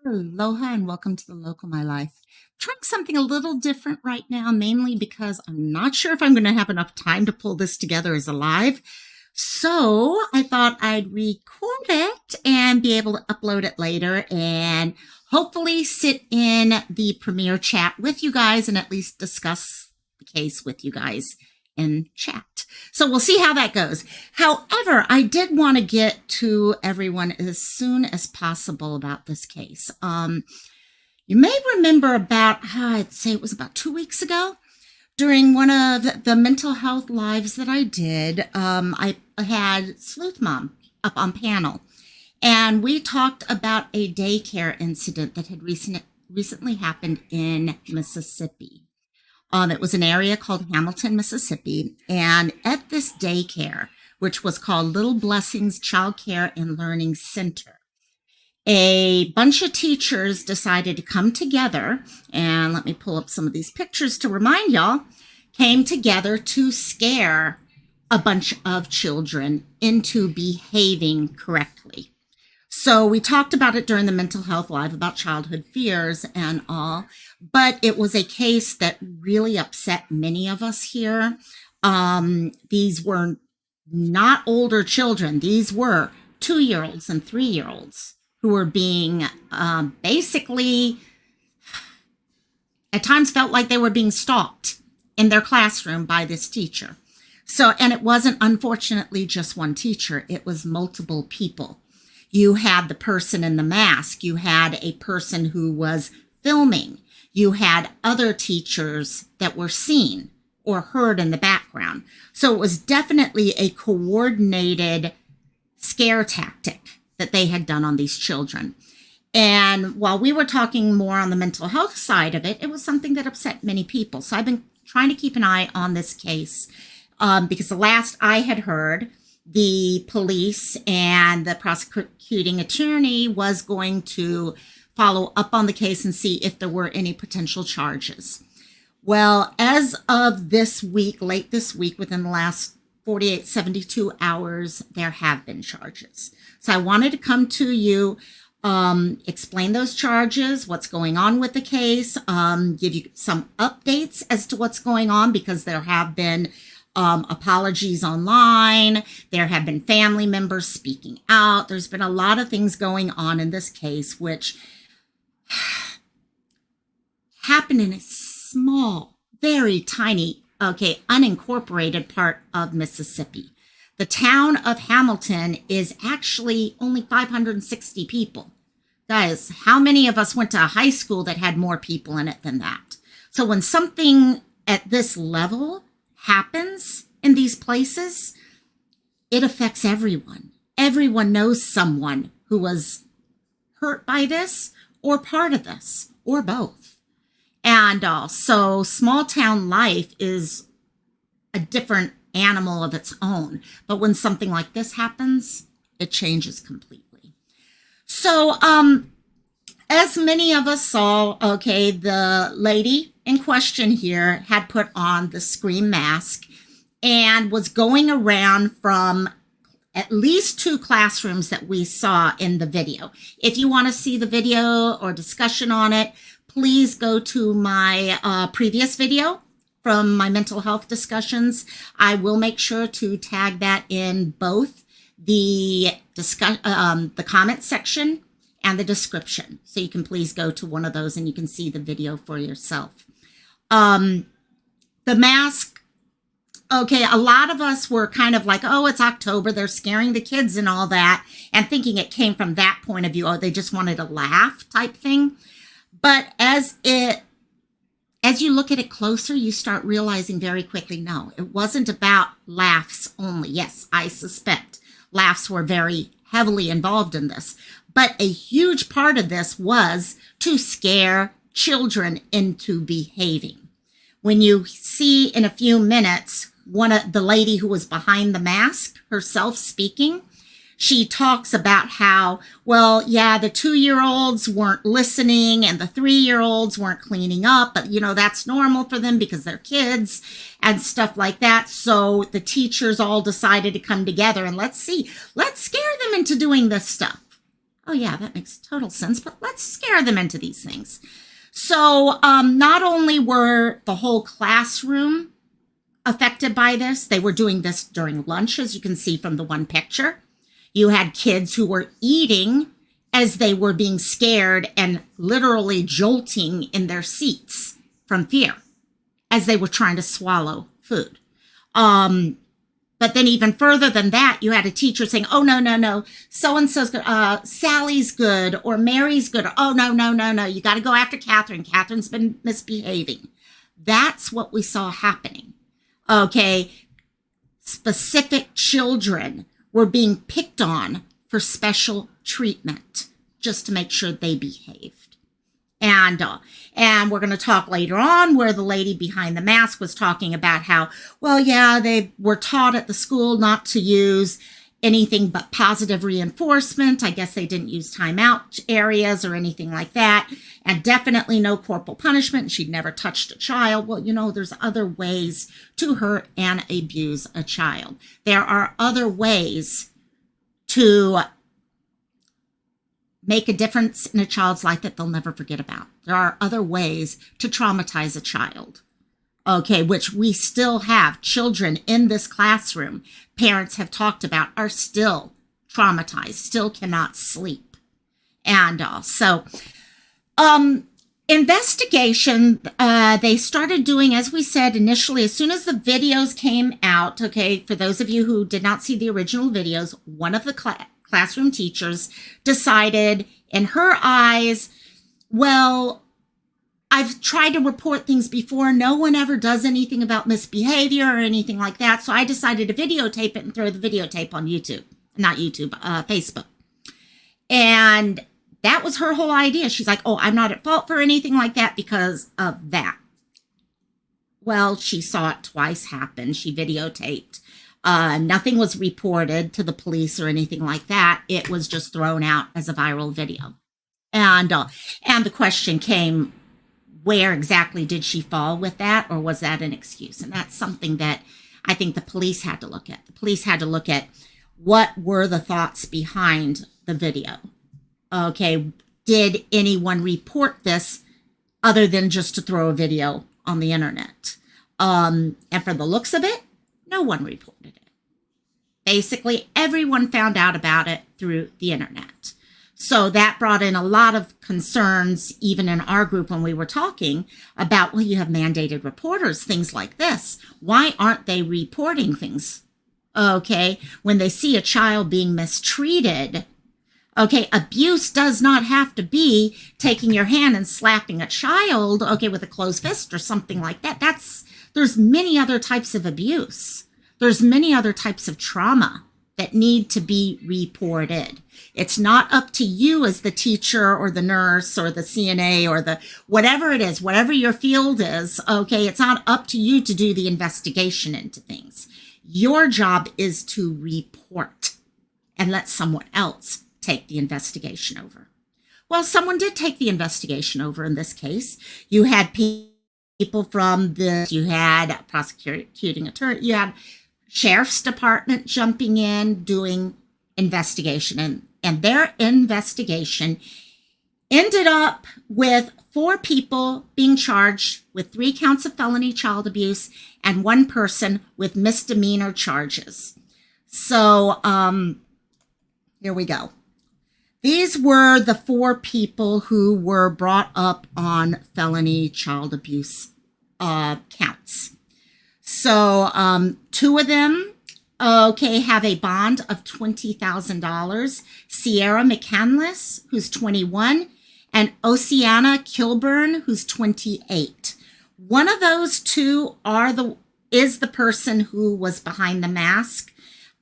Aloha and welcome to the Local My Life. Trying something a little different right now, mainly because I'm not sure if I'm going to have enough time to pull this together as a live. So I thought I'd record it and be able to upload it later and hopefully sit in the premiere chat with you guys and at least discuss the case with you guys in chat. So we'll see how that goes. However, I did want to get to everyone as soon as possible about this case. You may remember I'd say it was about 2 weeks ago, during one of the mental health lives that I did, I had Sleuth Mom up on panel, and we talked about a daycare incident that had recently happened in Mississippi. It was an area called Hamilton, Mississippi, and at this daycare, which was called Little Blessings Child Care and Learning Center, a bunch of teachers decided to come together, and let me pull up some of these pictures to remind y'all, came together to scare a bunch of children into behaving correctly. So we talked about it during the mental health live about childhood fears and all, but it was a case that really upset many of us here. These were not older children. These were 2-year-olds and 3-year-olds who were being basically, at times felt like they were being stalked in their classroom by this teacher. So, and it wasn't, unfortunately, just one teacher. It was multiple people. You had the person in the mask. You had a person who was filming. You had other teachers that were seen or heard in the background. So it was definitely a coordinated scare tactic that they had done on these children. And while we were talking more on the mental health side of it, it was something that upset many people. So I've been trying to keep an eye on this case because the last I had heard, the police and the prosecuting attorney was going to follow up on the case and see if there were any potential charges. Well, as of this week, late this week, within the last 48, 72 hours, there have been charges. So I wanted to come to you, explain those charges, what's going on with the case, give you some updates as to what's going on, because there have been apologies online. There have been family members speaking out. There's been a lot of things going on in this case, which happened in a small, very tiny, unincorporated part of Mississippi. The town of Hamilton is actually only 560 people. Guys, how many of us went to a high school that had more people in it than that? So when something at this level happens in these places, it affects everyone. Everyone knows someone who was hurt by this or part of this or both. And so small town life is a different animal of its own. But when something like this happens, it changes completely. So as many of us saw, the lady in question here had put on the scream mask and was going around from at least 2 classrooms that we saw in the video. If you want to see the video or discussion on it, please go to my previous video from my mental health discussions. I will make sure to tag that in both the comment section and the description. So you can please go to one of those and you can see the video for yourself. The mask, a lot of us were kind of like, oh, it's October, they're scaring the kids and all that, and thinking it came from that point of view, oh, they just wanted to laugh type thing. But as you look at it closer, you start realizing very quickly, no, it wasn't about laughs only. Yes, I suspect laughs were very heavily involved in this, but a huge part of this was to scare children into behaving. When you see in a few minutes, the lady who was behind the mask herself speaking, she talks about how, well, yeah, the 2-year-olds weren't listening and the 3-year-olds weren't cleaning up, but that's normal for them because they're kids and stuff like that. So the teachers all decided to come together and let's scare them into doing this stuff. oh yeah, that makes total sense, but let's scare them into these things. So not only were the whole classroom affected by this, they were doing this during lunch, as you can see from the one picture. You had kids who were eating as they were being scared and literally jolting in their seats from fear as they were trying to swallow food. But then even further than that, you had a teacher saying, oh, no, so-and-so's good, Sally's good, or Mary's good. Or, oh, no, you got to go after Catherine. Catherine's been misbehaving. That's what we saw happening. Okay, specific children were being picked on for special treatment just to make sure they behaved. And we're going to talk later on where the lady behind the mask was talking about how, well, yeah, they were taught at the school not to use anything but positive reinforcement. I guess they didn't use timeout areas or anything like that. And definitely no corporal punishment. She'd never touched a child. Well, there's other ways to hurt and abuse a child. There are other ways to make a difference in a child's life that they'll never forget about. There are other ways to traumatize a child, okay, which we still have. Children in this classroom, parents have talked about, are still traumatized, still cannot sleep. And so investigation, they started doing, as we said initially, as soon as the videos came out, okay, for those of you who did not see the original videos, one of the classroom teachers decided in her eyes, well, I've tried to report things before. No one ever does anything about misbehavior or anything like that. So I decided to videotape it and throw the videotape on YouTube, not YouTube, Facebook. And that was her whole idea. She's like, oh, I'm not at fault for anything like that because of that. Well, she saw it twice happen. She videotaped. Nothing was reported to the police or anything like that. It was just thrown out as a viral video. And the question came, where exactly did she fall with that? Or was that an excuse? And that's something that I think the police had to look at. The police had to look at what were the thoughts behind the video. Okay, did anyone report this other than just to throw a video on the internet? And for the looks of it, no one reported it. Basically, everyone found out about it through the internet. So that brought in a lot of concerns, even in our group when we were talking about, well, you have mandated reporters, things like this. Why aren't they reporting things? Okay, when they see a child being mistreated, okay, abuse does not have to be taking your hand and slapping a child, okay, with a closed fist or something like that. There's many other types of abuse. There's many other types of trauma that need to be reported. It's not up to you as the teacher or the nurse or the CNA or the whatever it is, whatever your field is, okay, it's not up to you to do the investigation into things. Your job is to report and let someone else take the investigation over. Well, someone did take the investigation over in this case. You had people from you had prosecuting attorney, you had sheriff's department jumping in, doing investigation. And their investigation ended up with 4 people being charged with 3 counts of felony child abuse and 1 person with misdemeanor charges. So here we go. These were the 4 people who were brought up on felony child abuse counts. So 2 of them, okay, have a bond of $20,000. Sierra McCandless, who's 21, and Oceana Kilburn, who's 28. One of those 2 is the person who was behind the mask.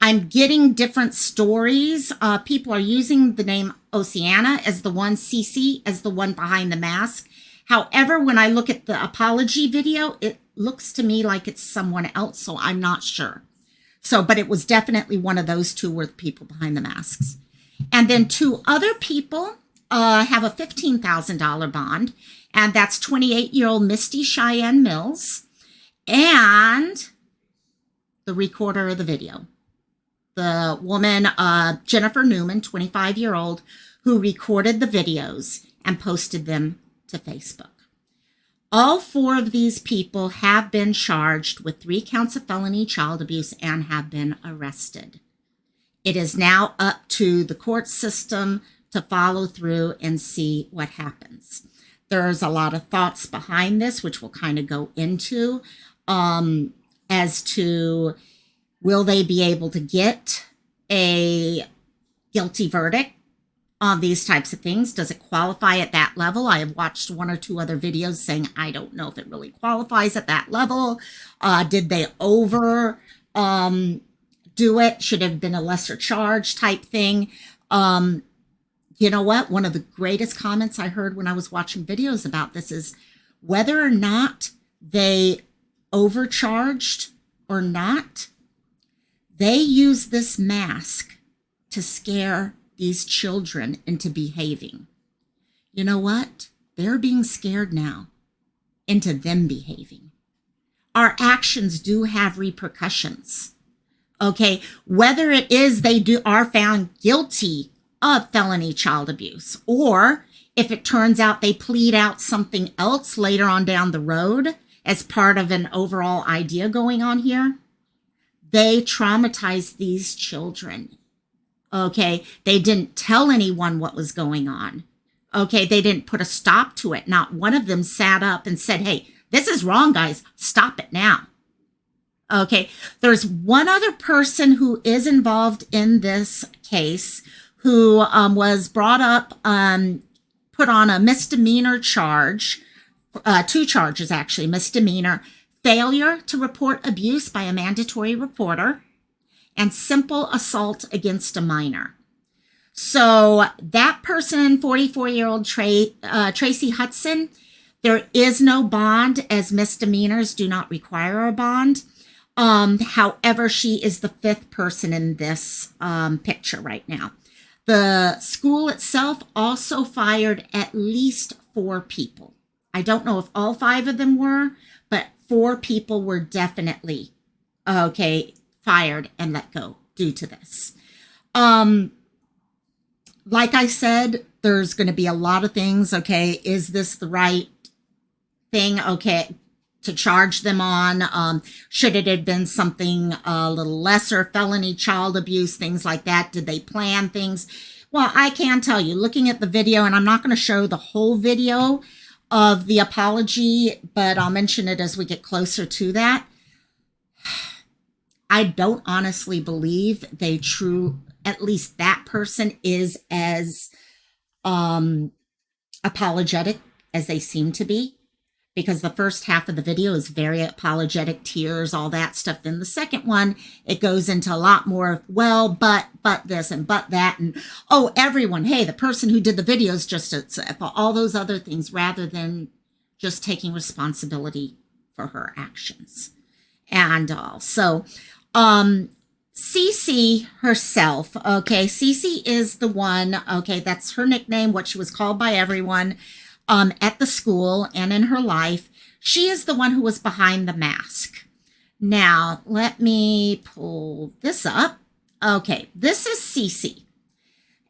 I'm getting different stories. People are using the name Oceana as the one, Cece as the one behind the mask. However, when I look at the apology video, it looks to me like it's someone else, so I'm not sure. But it was definitely one of those 2 were the people behind the masks. And then 2 other people have a $15,000 bond, and that's 28-year-old Misty Cheyenne Mills and the recorder of the video. The woman, Jennifer Newman, 25-year-old, who recorded the videos and posted them to Facebook. All 4 of these people have been charged with 3 counts of felony child abuse and have been arrested. It is now up to the court system to follow through and see what happens. There's a lot of thoughts behind this, which we'll kind of go into, as to will they be able to get a guilty verdict on these types of things? Does it qualify at that level? I have watched 1 or 2 other videos saying, I don't know if it really qualifies at that level. Did they over do it? Should have been a lesser charge type thing. You know what? One of the greatest comments I heard when I was watching videos about this is whether or not they overcharged or not, they use this mask to scare these children into behaving. You know what? They're being scared now into them behaving. Our actions do have repercussions. Okay, whether it is they are found guilty of felony child abuse, or if it turns out they plead out something else later on down the road as part of an overall idea going on here, they traumatize these children. Okay, they didn't tell anyone what was going on. Okay, they didn't put a stop to it. Not one of them sat up and said, hey, this is wrong, guys. Stop it now. Okay, there's one other person who is involved in this case who was brought up, put on a misdemeanor charge, 2 charges actually, misdemeanor, failure to report abuse by a mandatory reporter, and simple assault against a minor. So that person, 44-year-old Tracy Hudson, there is no bond, as misdemeanors do not require a bond. However, she is the 5th person in this picture right now. The school itself also fired at least 4 people. I don't know if all 5 of them were, but 4 people were definitely, fired and let go due to this. Like I said, there's going to be a lot of things. Okay, is this the right thing? Okay, to charge them on? Should it have been something a little lesser, felony child abuse, things like that? Did they plan things? Well, I can tell you, looking at the video, and I'm not going to show the whole video of the apology, but I'll mention it as we get closer to that. I don't honestly believe at least that person is as apologetic as they seem to be. Because the first half of the video is very apologetic, tears, all that stuff. Then the second one, it goes into a lot more of, well, but this and but that. And, oh, everyone, hey, the person who did the video is just all those other things, rather than just taking responsibility for her actions and all. So, Cece herself, Cece is the one, that's her nickname, what she was called by everyone. At the school and in her life, she is the one who was behind the mask. Now, let me pull this up. Okay, this is Cece.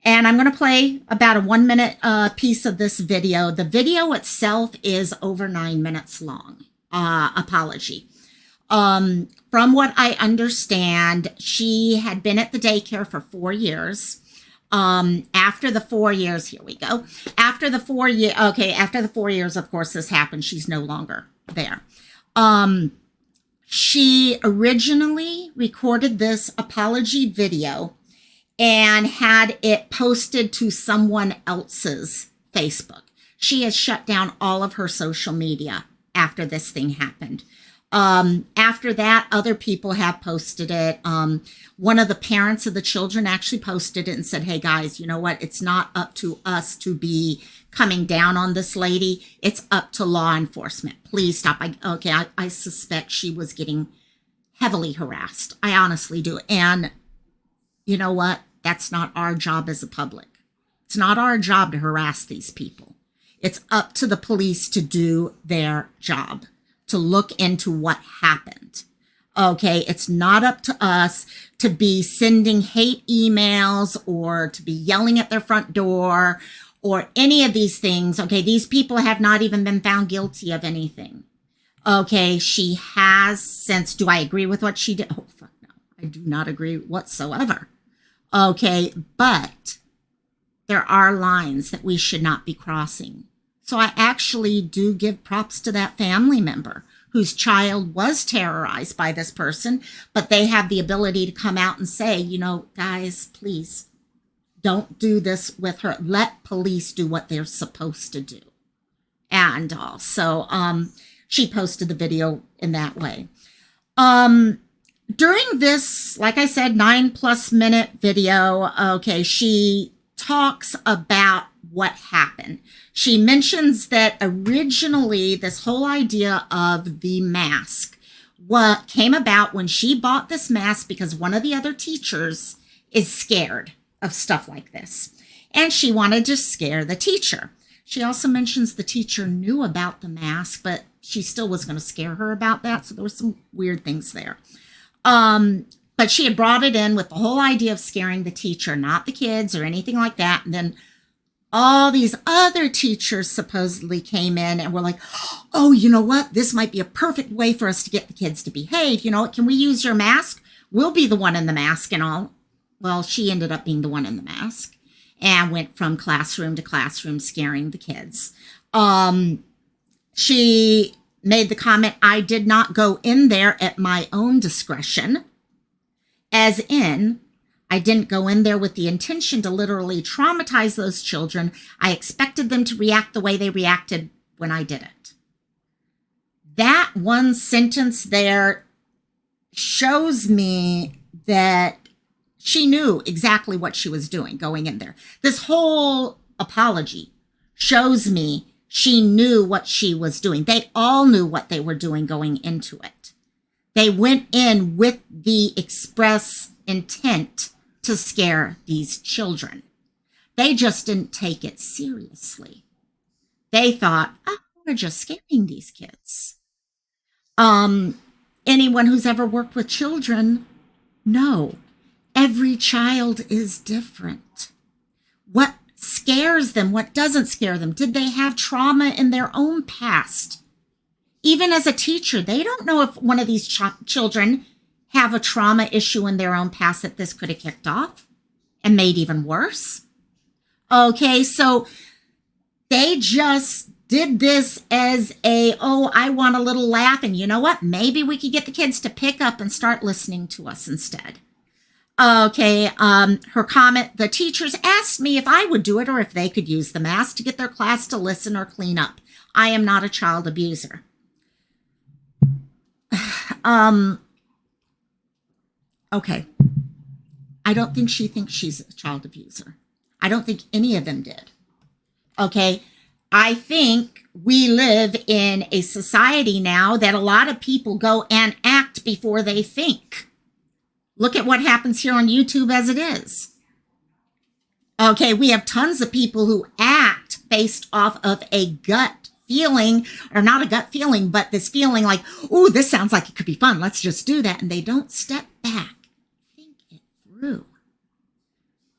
And I'm going to play about a 1-minute piece of this video. The video itself is over 9 minutes long. Apology. From what I understand, she had been at the daycare for 4 years. After the 4 years, here we go. After the 4 years, of course, this happened. She's no longer there. She originally recorded this apology video and had it posted to someone else's Facebook. She has shut down all of her social media after this thing happened. After that, other people have posted it. One of the parents of the children actually posted it and said, hey guys, you know what? It's not up to us to be coming down on this lady. It's up to law enforcement. Please stop. I suspect she was getting heavily harassed. I honestly do. And you know what? That's not our job as a public. It's not our job to harass these people. It's up to the police to do their job, to look into what happened. Okay, it's not up to us to be sending hate emails or to be yelling at their front door or any of these things. Okay, these people have not even been found guilty of anything. Okay, she has since. Do I agree with what she did? Oh, fuck no. I do not agree whatsoever. Okay, but there are lines that we should not be crossing. So I actually do give props to that family member whose child was terrorized by this person, but they have the ability to come out and say, you know, guys, please don't do this with her. Let police do what they're supposed to do. And also, she posted the video in that way. During this, like I said, 9+ minute video, okay, she talks about what happened. She mentions that originally this whole idea of the mask, what came about when she bought this mask because one of the other teachers is scared of stuff like this. And she wanted to scare the teacher. She also mentions the teacher knew about the mask, but she still was going to scare her about that. So there were some weird things there. But she had brought it in with the whole idea of scaring the teacher, not the kids or anything like that. And then all these other teachers supposedly came in and were like, oh, you know what? This might be a perfect way for us to get the kids to behave. You know, can we use your mask? We'll be the one in the mask and all. Well, she ended up being the one in the mask and went from classroom to classroom scaring the kids. She made the comment, I did not go in there at my own discretion, as in, I didn't go in there with the intention to literally traumatize those children. I expected them to react the way they reacted when I did it. That one sentence there shows me that she knew exactly what she was doing going in there. This whole apology shows me she knew what she was doing. They all knew what they were doing going into it. They went in with the express intent to scare these children. They just didn't take it seriously. They thought, oh, we're just scaring these kids. Anyone who's ever worked with children, no. Every child is different. What scares them? What doesn't scare them? Did they have trauma in their own past? Even as a teacher, they don't know if one of these children have a trauma issue in their own past that this could have kicked off and made even worse. Okay, so they just did this as I want a little laugh, and you know what? Maybe we could get the kids to pick up and start listening to us instead. Okay, her comment, the teachers asked me if I would do it or if they could use the mask to get their class to listen or clean up. I am not a child abuser. Okay. I don't think she thinks she's a child abuser. I don't think any of them did. Okay. I think we live in a society now that a lot of people go and act before they think. Look at what happens here on YouTube as it is. Okay, we have tons of people who act based off of a gut feeling, or not a gut feeling, but this feeling like, oh, this sounds like it could be fun. Let's just do that. And they don't step back. Think it through.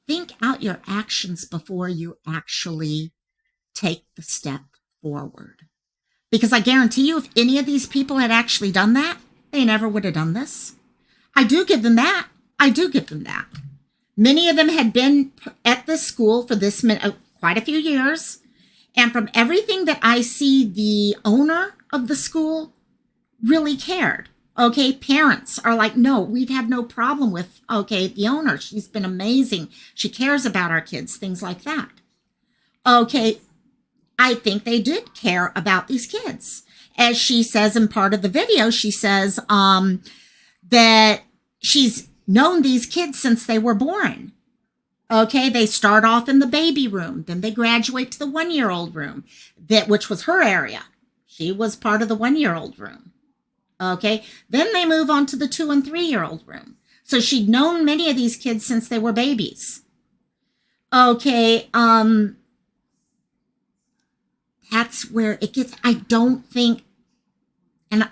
Think out your actions before you actually take the step forward. Because I guarantee you, if any of these people had actually done that, they never would have done this. I do give them that. I do give them that. Many of them had been at this school for this quite a few years. And from everything that I see, the owner of the school really cared. Okay, parents are like, no, we've had no problem with, okay, the owner. She's been amazing. She cares about our kids, things like that. Okay, I think they did care about these kids. As she says in part of the video, she says that she's known these kids since they were born. Okay, they start off in the baby room, then they graduate to the 1-year-old room, which was her area. She was part of the 1-year-old room. Okay, then they move on to the 2- and 3-year-old room. So she'd known many of these kids since they were babies. Okay, that's where it gets, I don't think, and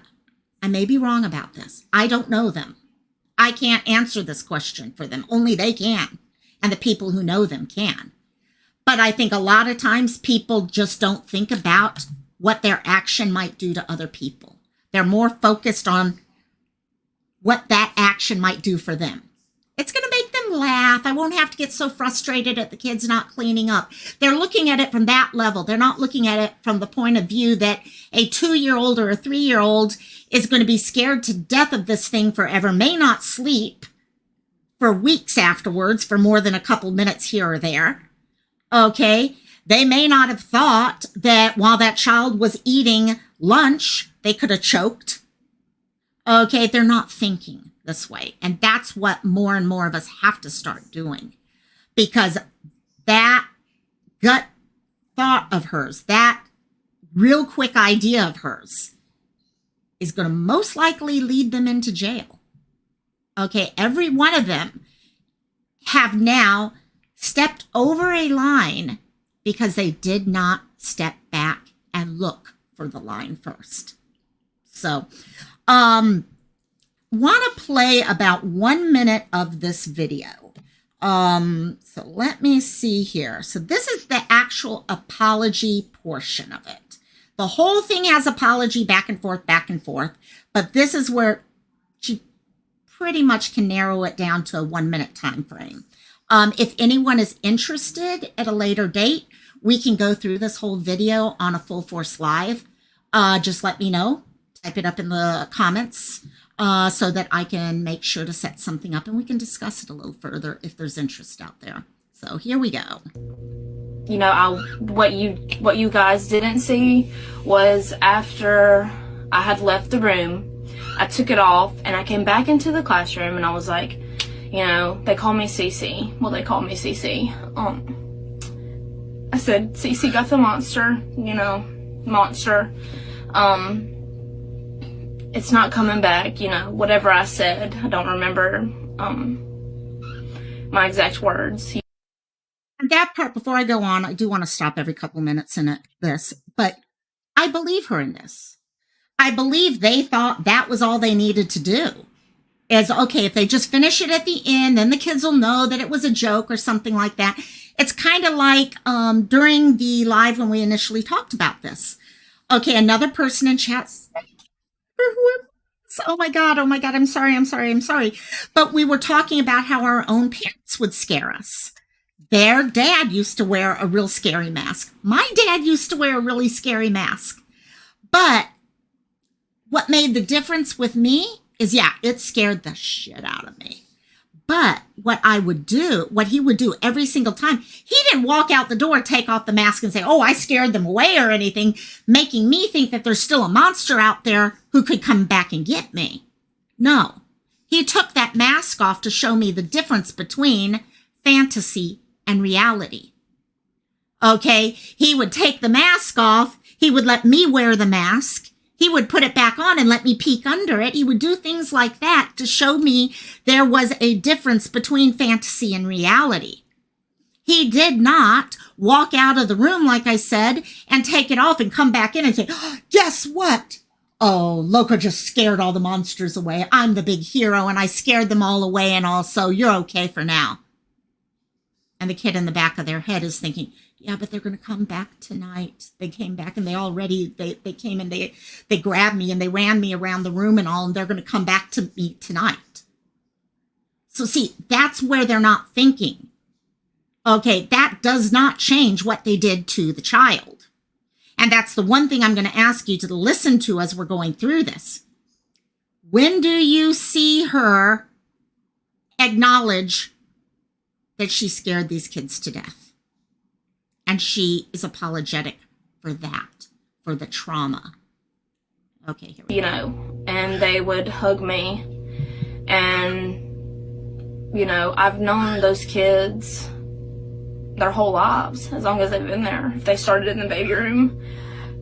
I may be wrong about this. I don't know them. I can't answer this question for them. Only they can. And the people who know them can. But I think a lot of times people just don't think about what their action might do to other people. They're more focused on what that action might do for them. It's going to make them laugh. I won't have to get so frustrated at the kids not cleaning up. They're looking at it from that level. They're not looking at it from the point of view that a 2-year-old or a 3-year-old is going to be scared to death of this thing forever, may not sleep for weeks afterwards for more than a couple minutes here or there. Okay, they may not have thought that while that child was eating lunch, they could have choked. Okay, they're not thinking this way. And that's what more and more of us have to start doing. Because that gut thought of hers, that real quick idea of hers, is going to most likely lead them into jail. Okay, every one of them have now stepped over a line because they did not step back and look for the line first. So, want to play about 1 minute of this video. So let me see here. So this is the actual apology portion of it. The whole thing has apology back and forth, but this is where she pretty much can narrow it down to a 1 minute time frame. If anyone is interested at a later date, we can go through this whole video on a full force live. Just let me know. Type it up in the comments so that I can make sure to set something up and we can discuss it a little further if there's interest out there. So here we go. You know, what you guys didn't see was after I had left the room, I took it off and I came back into the classroom and I was like, you know, they call me Cece. Well, they call me Cece. I said, Cece got the monster, you know, monster. It's not coming back, you know, whatever I said. I don't remember my exact words. And that part, before I go on, I do want to stop every couple minutes in this, but I believe her in this. I believe they thought that was all they needed to do. Is, okay, if they just finish it at the end, then the kids will know that it was a joke or something like that. It's kind of like during the live when we initially talked about this. Okay, another person in chat. Oh my God, I'm sorry. But we were talking about how our own parents would scare us. Their dad used to wear a real scary mask. My dad used to wear a really scary mask. But what made the difference with me is, yeah, it scared the shit out of me. But what he would do every single time, he didn't walk out the door, take off the mask and say, oh, I scared them away or anything, making me think that there's still a monster out there who could come back and get me. No, he took that mask off to show me the difference between fantasy and reality. Okay, he would take the mask off. He would let me wear the mask. He would put it back on and let me peek under it. He would do things like that to show me there was a difference between fantasy and reality. He did not walk out of the room, like I said, and take it off and come back in and say, oh, guess what? Oh, Loco just scared all the monsters away. I'm the big hero and I scared them all away and also you're okay for now. And the kid in the back of their head is thinking, yeah, but they're going to come back tonight. They came back and they came and they grabbed me and they ran me around the room and all, and they're going to come back to me tonight. So see, that's where they're not thinking. Okay, that does not change what they did to the child. And that's the one thing I'm going to ask you to listen to as we're going through this. When do you see her acknowledge that she scared these kids to death? And she is apologetic for that, for the trauma. Okay, here we go. You know, and they would hug me. And, you know, I've known those kids their whole lives, as long as they've been there. If they started in the baby room,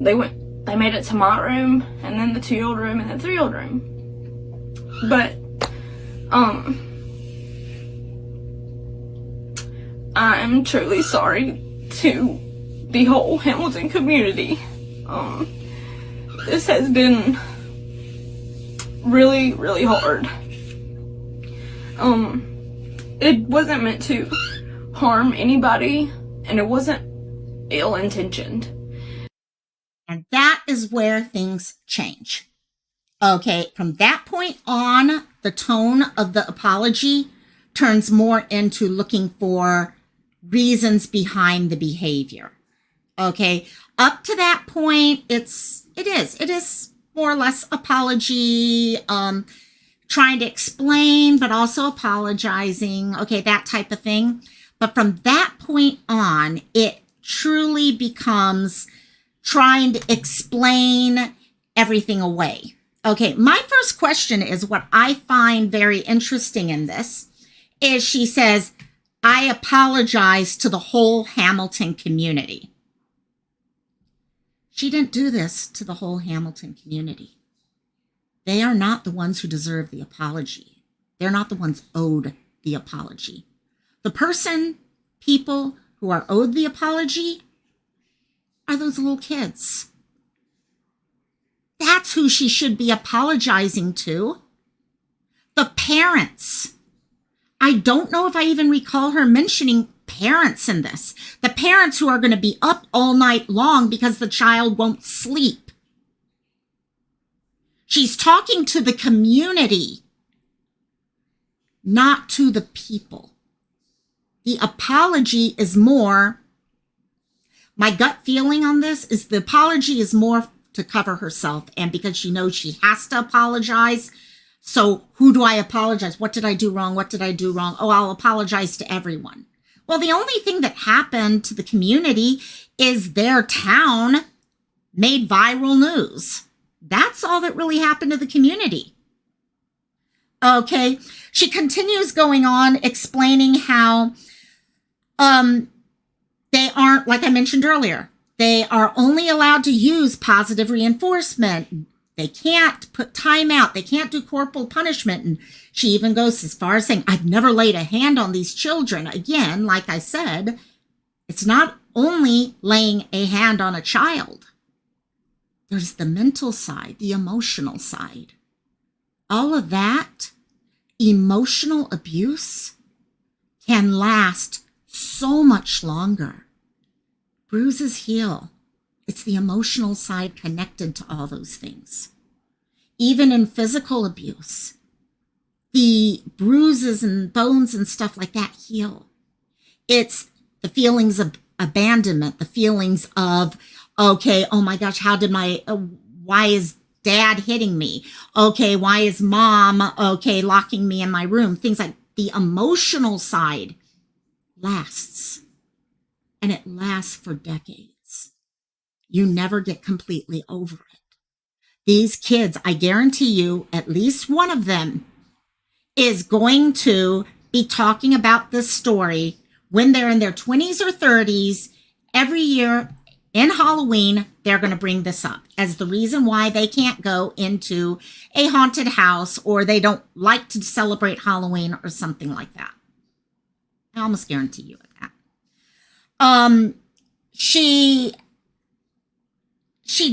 they made it to my room, and then the 2-year-old room, and then the 3-year-old room. But, I'm truly sorry to the whole Hamilton community. This has been really, really hard. It wasn't meant to harm anybody, and it wasn't ill-intentioned. And that is where things change. Okay, from that point on, the tone of the apology turns more into looking for reasons behind the behavior. Okay, up to that point, it is more or less apology, trying to explain, but also apologizing, okay, that type of thing. But from that point on, it truly becomes trying to explain everything away. Okay, my first question is what I find very interesting in this is she says, I apologize to the whole Hamilton community. She didn't do this to the whole Hamilton community. They are not the ones who deserve the apology. They're not the ones owed the apology. The people who are owed the apology are those little kids. That's who she should be apologizing to. The parents. I don't know if I even recall her mentioning parents in this. The parents who are going to be up all night long because the child won't sleep. She's talking to the community, not to the people. The apology is more, my gut feeling on this is the apology is more to cover herself, and because she knows she has to apologize. So who do I apologize? What did I do wrong? What did I do wrong? Oh, I'll apologize to everyone. Well, the only thing that happened to the community is their town made viral news. That's all that really happened to the community. Okay, she continues going on explaining how they aren't, like I mentioned earlier, they are only allowed to use positive reinforcement. They can't put time out. They can't do corporal punishment. And she even goes as far as saying, I've never laid a hand on these children. Again, like I said, it's not only laying a hand on a child. There's the mental side, the emotional side. All of that emotional abuse can last so much longer. Bruises heal. It's the emotional side connected to all those things. Even in physical abuse, the bruises and bones and stuff like that heal. It's the feelings of abandonment, the feelings of, okay, oh my gosh, why is dad hitting me? Okay, why is mom, locking me in my room? Things like the emotional side lasts. And it lasts for decades. You never get completely over it. These kids, I guarantee you, at least one of them is going to be talking about this story when they're in their 20s or 30s. Every year in Halloween, they're going to bring this up as the reason why they can't go into a haunted house or they don't like to celebrate Halloween or something like that. I almost guarantee you that. She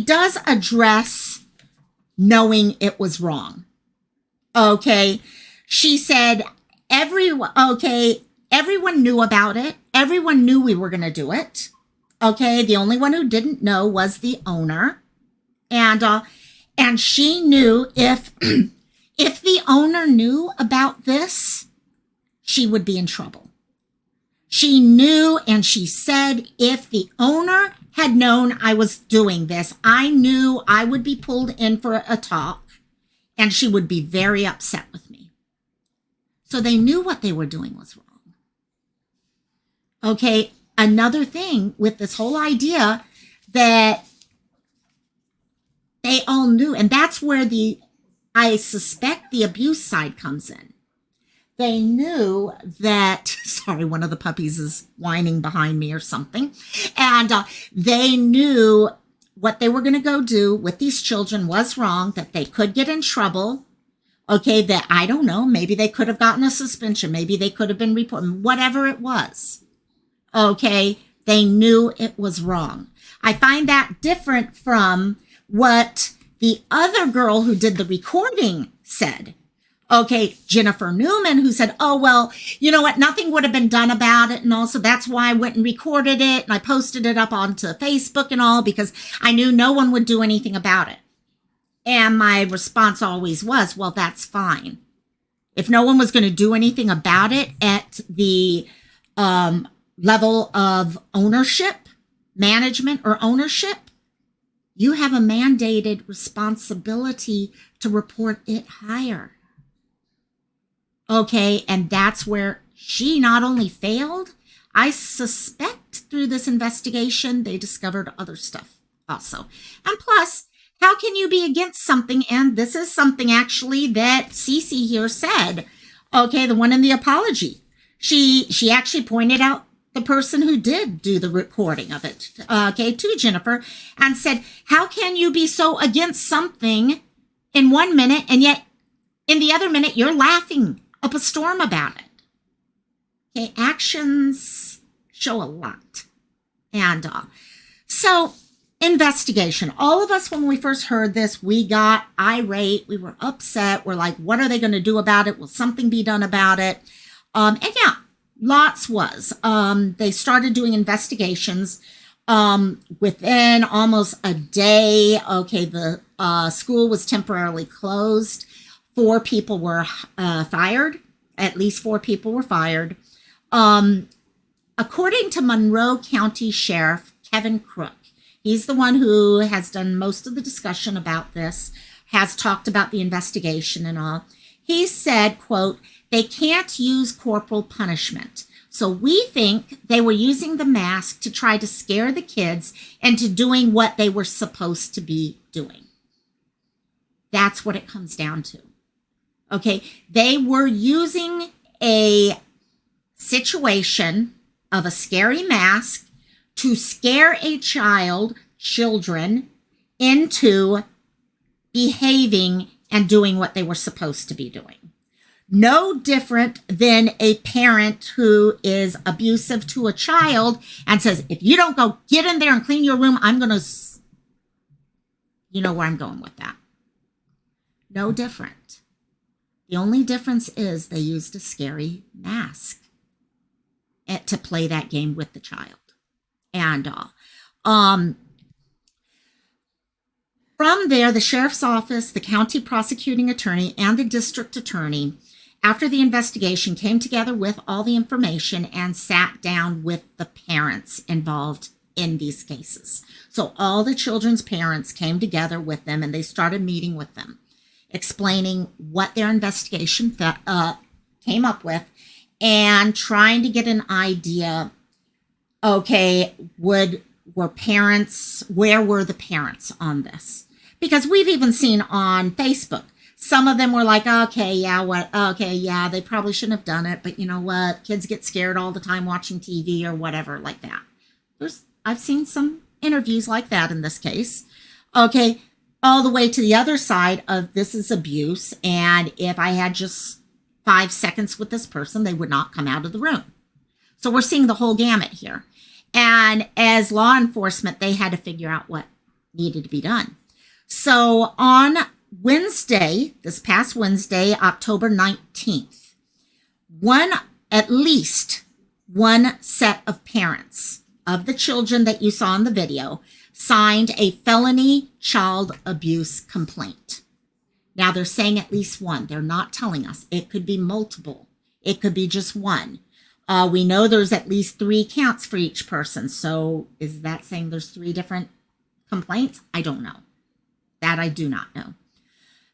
does address knowing it was wrong. Okay. She said, everyone knew about it. Everyone knew we were going to do it. Okay. The only one who didn't know was the owner. And she knew if the owner knew about this, she would be in trouble. She knew, and she said, if the owner had known I was doing this, I knew I would be pulled in for a talk, and she would be very upset with me. So they knew what they were doing was wrong. Okay, another thing with this whole idea that they all knew, and that's where I suspect the abuse side comes in. They knew that, sorry, one of the puppies is whining behind me or something. And they knew what they were going to go do with these children was wrong, that they could get in trouble. Okay, that I don't know, maybe they could have gotten a suspension. Maybe they could have been reported, whatever it was. Okay, they knew it was wrong. I find that different from what the other girl who did the recording said. Okay, Jennifer Newman, who said, oh, well, you know what? Nothing would have been done about it. And also that's why I went and recorded it. And I posted it up onto Facebook and all because I knew no one would do anything about it. And my response always was, well, that's fine. If no one was going to do anything about it at the level of ownership, management or ownership, you have a mandated responsibility to report it higher. Okay, and that's where she not only failed, I suspect through this investigation, they discovered other stuff also. And plus, how can you be against something? And this is something actually that Cece here said. Okay, the one in the apology. She actually pointed out the person who did do the recording of it, okay, to Jennifer, and said, how can you be so against something in 1 minute and yet in the other minute you're laughing up a storm about it? Okay, actions show a lot. And so investigation. All of us, when we first heard this, we got irate. We were upset. We're like, what are they going to do about it? Will something be done about it? And yeah, lots was. They started doing investigations within almost a day. Okay, the school was temporarily closed. 4 people were fired. At least 4 people were fired. According to Monroe County Sheriff Kevin Crook, he's the one who has done most of the discussion about this, has talked about the investigation and all. He said, quote, they can't use corporal punishment. So we think they were using the mask to try to scare the kids into doing what they were supposed to be doing. That's what it comes down to. Okay, they were using a situation of a scary mask to scare children into behaving and doing what they were supposed to be doing. No different than a parent who is abusive to a child and says, if you don't go get in there and clean your room, I'm going to, you know where I'm going with that. No different. The only difference is they used a scary mask to play that game with the child. And from there, the sheriff's office, the county prosecuting attorney, and the district attorney, after the investigation, came together with all the information and sat down with the parents involved in these cases. So all the children's parents came together with them and they started meeting with them, explaining what their investigation came up with and trying to get an idea, okay, where were the parents on this? Because we've even seen on Facebook, some of them were like, okay, yeah, they probably shouldn't have done it, but you know what? Kids get scared all the time watching TV or whatever like that. I've seen some interviews like that in this case. Okay, all the way to the other side of this is abuse, and if I had just 5 seconds with this person, they would not come out of the room. So we're seeing the whole gamut here. And as law enforcement, they had to figure out what needed to be done. So on Wednesday, this past Wednesday, October 19th, at least one set of parents of the children that you saw in the video signed a felony child abuse complaint. Now they're saying at least one. They're not telling us. It could be multiple. It could be just one. We know there's at least 3 counts for each person. So is that saying there's 3 different complaints? I don't know. That I do not know.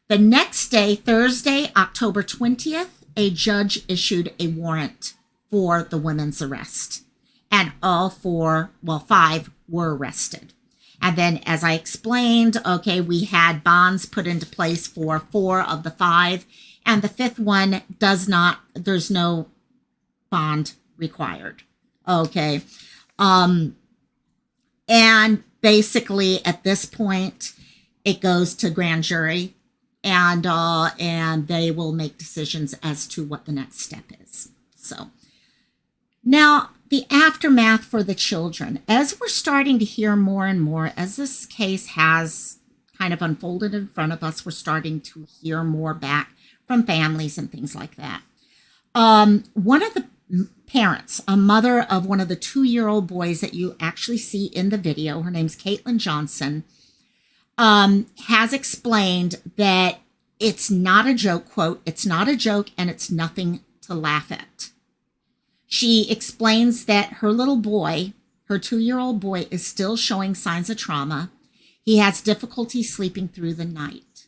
The next day, Thursday, October 20th, a judge issued a warrant for the women's arrest. And all 5 were arrested. And then, as I explained, okay, we had bonds put into place for 4 of the 5. And the 5th one there's no bond required. Okay. And basically, at this point, it goes to grand jury. And they will make decisions as to what the next step is. So now the aftermath for the children, as we're starting to hear more and more, as this case has kind of unfolded in front of us. We're starting to hear more back from families and things like that. One of the parents, a mother of one of the 2-year-old boys that you actually see in the video, her name's Caitlin Johnson, has explained that it's not a joke, quote, "It's not a joke and it's nothing to laugh at." She explains that her little boy, her 2-year-old boy, is still showing signs of trauma. He has difficulty sleeping through the night.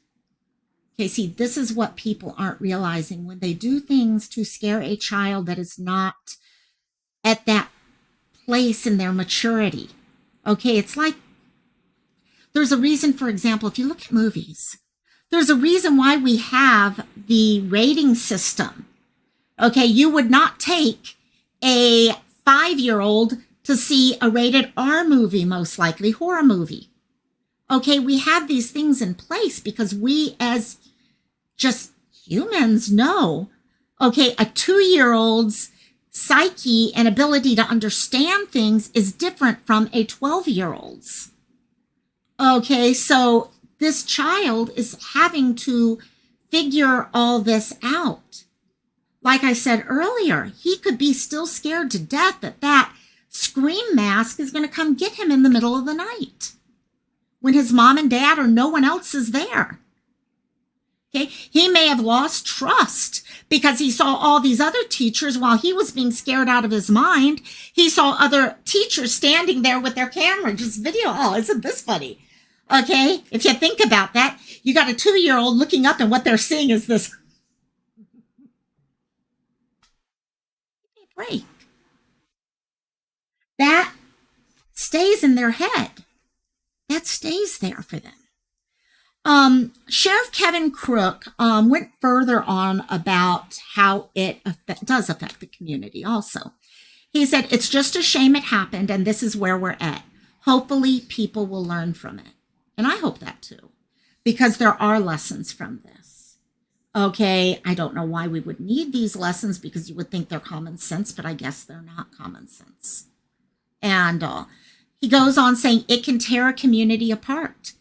Okay, see, this is what people aren't realizing when they do things to scare a child that is not at that place in their maturity. Okay, it's like there's a reason, for example, if you look at movies, there's a reason why we have the rating system. Okay, you would not take a 5-year-old to see a rated R movie, most likely horror movie. Okay, we have these things in place because we as just humans know, okay, a 2-year-old's psyche and ability to understand things is different from a 12-year-old's. Okay, so this child is having to figure all this out. Like I said earlier, he could be still scared to death that that scream mask is going to come get him in the middle of the night when his mom and dad or no one else is there. Okay, he may have lost trust because he saw all these other teachers while he was being scared out of his mind. He saw other teachers standing there with their camera, just video. Oh, isn't this funny? Okay, if you think about that, you got a 2-year-old looking up and what they're seeing is this. Break. That stays in their head. That stays there for them. Sheriff Kevin Crook went further on about how it does affect the community also. He said, "It's just a shame it happened, and this is where we're at. Hopefully people will learn from it." And I hope that too, because there are lessons from this. Okay, I don't know why we would need these lessons because you would think they're common sense, but I guess they're not common sense. And he goes on saying it can tear a community apart.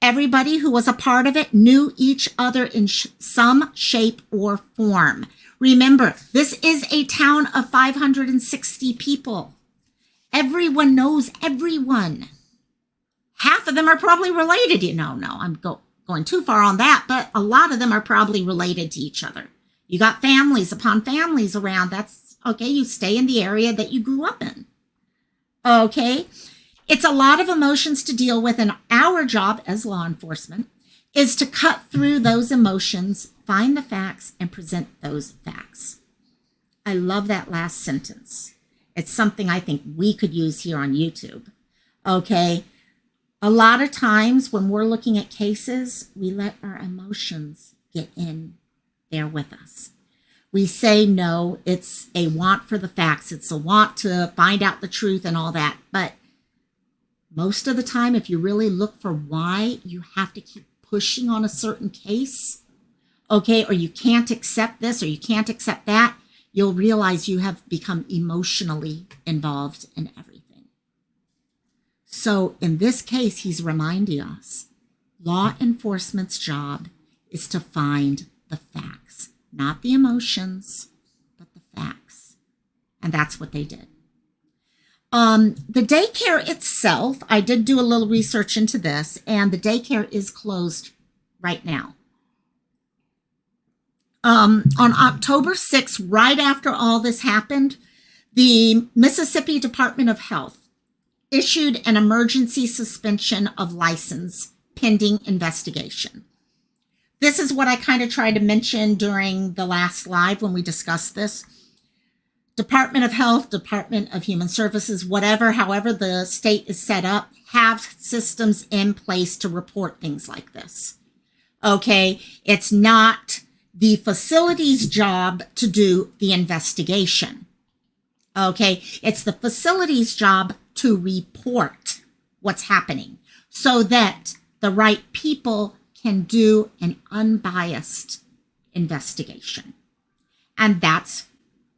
Everybody who was a part of it knew each other in some shape or form. Remember, this is a town of 560 people. Everyone knows everyone. Half of them are probably related. No, I'm going too far on that, but a lot of them are probably related to each other. You got families upon families around. That's okay. You stay in the area that you grew up in. Okay. It's a lot of emotions to deal with, and our job as law enforcement is to cut through those emotions, find the facts, and present those facts. I love that last sentence. It's something I think we could use here on YouTube. Okay. A lot of times when we're looking at cases, we let our emotions get in there with us. We say, no, it's a want for the facts. It's a want to find out the truth and all that. But most of the time, if you really look for why you have to keep pushing on a certain case, okay, or you can't accept this or you can't accept that, you'll realize you have become emotionally involved in everything. So in this case, he's reminding us, law enforcement's job is to find the facts, not the emotions, but the facts. And that's what they did. The daycare itself, I did do a little research into this, and the daycare is closed right now. On October 6th, right after all this happened, the Mississippi Department of Health issued an emergency suspension of license pending investigation. This is what I kind of tried to mention during the last live when we discussed this. Department of Health, Department of Human Services, whatever, however the state is set up, have systems in place to report things like this. Okay, it's not the facility's job to do the investigation. Okay, it's the facility's job to report what's happening so that the right people can do an unbiased investigation. And that's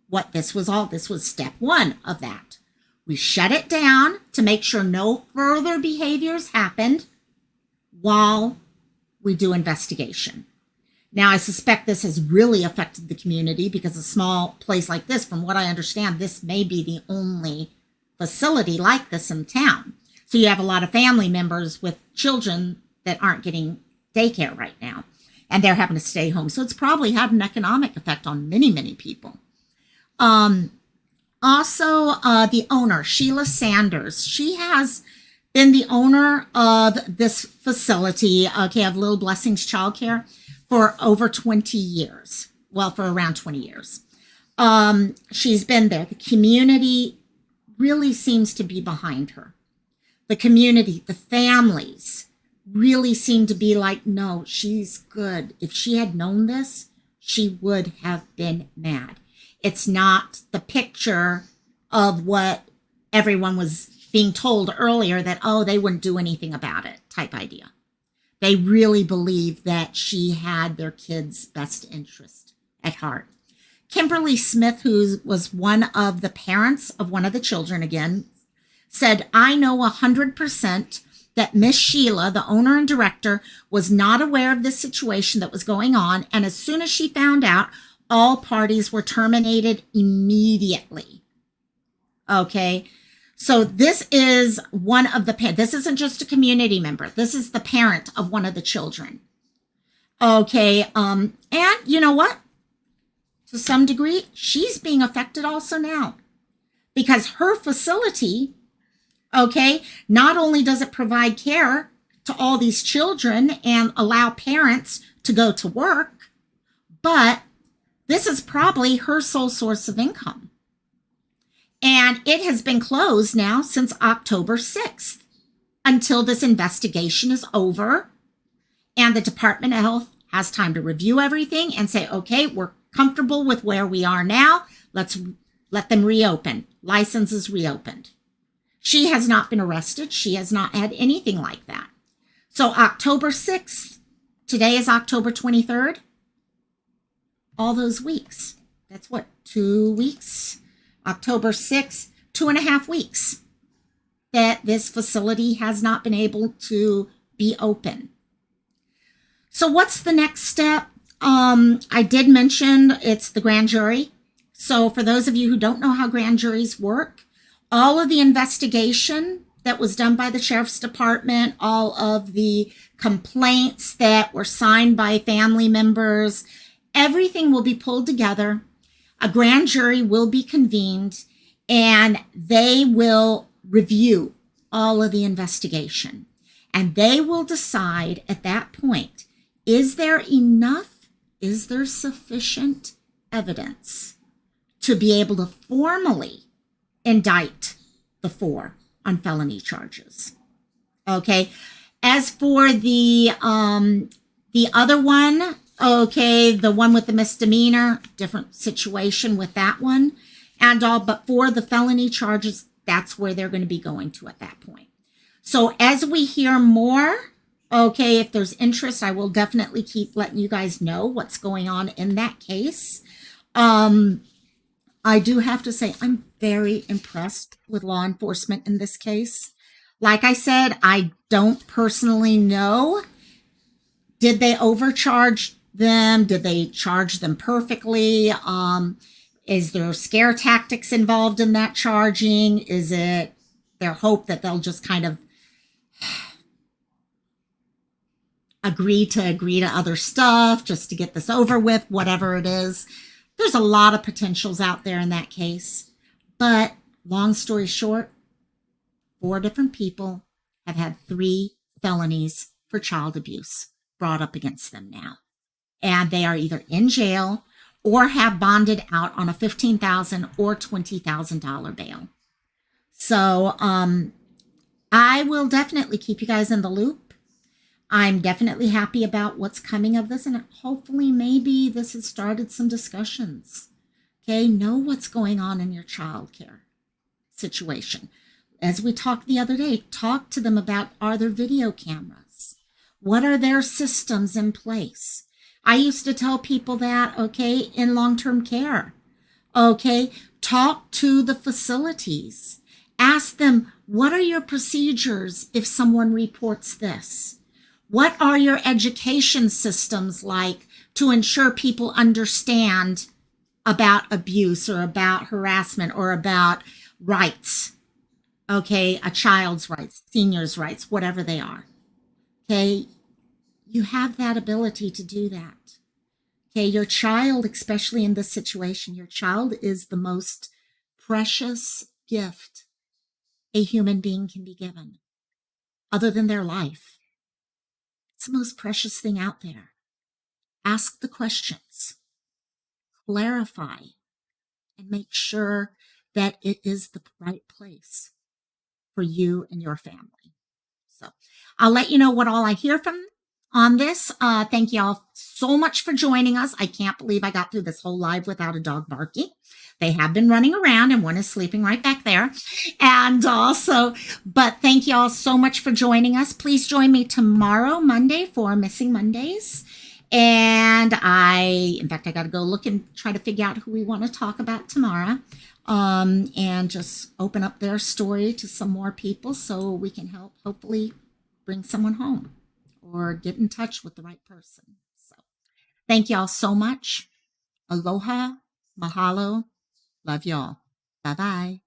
what this was all. This was step one of that. We shut it down to make sure no further behaviors happened while we do investigation. Now, I suspect this has really affected the community because a small place like this, from what I understand, this may be the only facility like this in town. So you have a lot of family members with children that aren't getting daycare right now, and they're having to stay home. So it's probably had an economic effect on many, many people. Also, the owner, Sheila Sanders, she has been the owner of this facility, of Little Blessings Childcare, for over 20 years. Well, for around 20 years. She's been there. The community really seems to be behind her. The community, the families really seem to be like, no, she's good. If she had known this, she would have been mad. It's not the picture of what everyone was being told earlier that, oh, they wouldn't do anything about it type idea. They really believe that she had their kids' best interest at heart. Kimberly Smith, who was one of the parents of one of the children again, said, I know 100% that Miss Sheila, the owner and director, was not aware of this situation that was going on. And as soon as she found out, all parties were terminated immediately. Okay. So this is one of the, this isn't just a community member. This is the parent of one of the children. Okay. And you know what? To some degree, she's being affected also now because her facility, not only does it provide care to all these children and allow parents to go to work, but this is probably her sole source of income. And it has been closed now since October 6th until this investigation is over and the Department of Health has time to review everything and say, okay, we're comfortable with where we are now. Let's let them reopen. License is reopened. She has not been arrested. She has not had anything like that. So October 6th, today is October 23rd. All those weeks. That's what, 2 weeks? October 6th, 2.5 weeks that this facility has not been able to be open. So what's the next step? I did mention it's the grand jury. So for those of you who don't know how grand juries work, all of the investigation that was done by the sheriff's department, all of the complaints that were signed by family members, everything will be pulled together. A grand jury will be convened and they will review all of the investigation. And they will decide at that point, is there enough, is there sufficient evidence to be able to formally indict the 4 on felony charges? Okay. As for the other one, the one with the misdemeanor, different situation with that one and all, but for the felony charges, that's where they're going to be going to at that point. So as we hear more, if there's interest, I will definitely keep letting you guys know what's going on in that case. I do have to say, I'm very impressed with law enforcement in this case. Like I said, I don't personally know. Did they overcharge them? Did they charge them perfectly? Is there scare tactics involved in that charging? Is it their hope that they'll just kind of agree to other stuff just to get this over with, whatever it is? There's a lot of potentials out there in that case. But long story short, 4 different people have had 3 felonies for child abuse brought up against them now. And they are either in jail or have bonded out on a $15,000 or $20,000 bail. So I will definitely keep you guys in the loop. I'm definitely happy about what's coming of this, and hopefully maybe this has started some discussions. Know what's going on in your child care situation. As we talked the other day, talk to them about, are there video cameras? What are their systems in place? I used to tell people that, in long-term care. Talk to the facilities. Ask them, what are your procedures if someone reports this? What are your education systems like to ensure people understand about abuse or about harassment or about rights? Okay, a child's rights, seniors' rights, whatever they are. Okay, you have that ability to do that. Okay, your child, especially in this situation, your child is the most precious gift a human being can be given, other than their life. It's the most precious thing out there. Ask the questions, clarify, and make sure that it is the right place for you and your family. So I'll let you know what all I hear from on this. Thank you all so much for joining us. I can't believe I got through this whole live without a dog barking. They have been running around and one is sleeping right back there. And also, but thank you all so much for joining us. Please join me tomorrow, Monday, for Missing Mondays. And in fact, I got to go look and try to figure out who we want to talk about tomorrow. And just open up their story to some more people so we can help hopefully bring someone home or get in touch with the right person. So thank y'all so much. Aloha, mahalo, love y'all. Bye bye.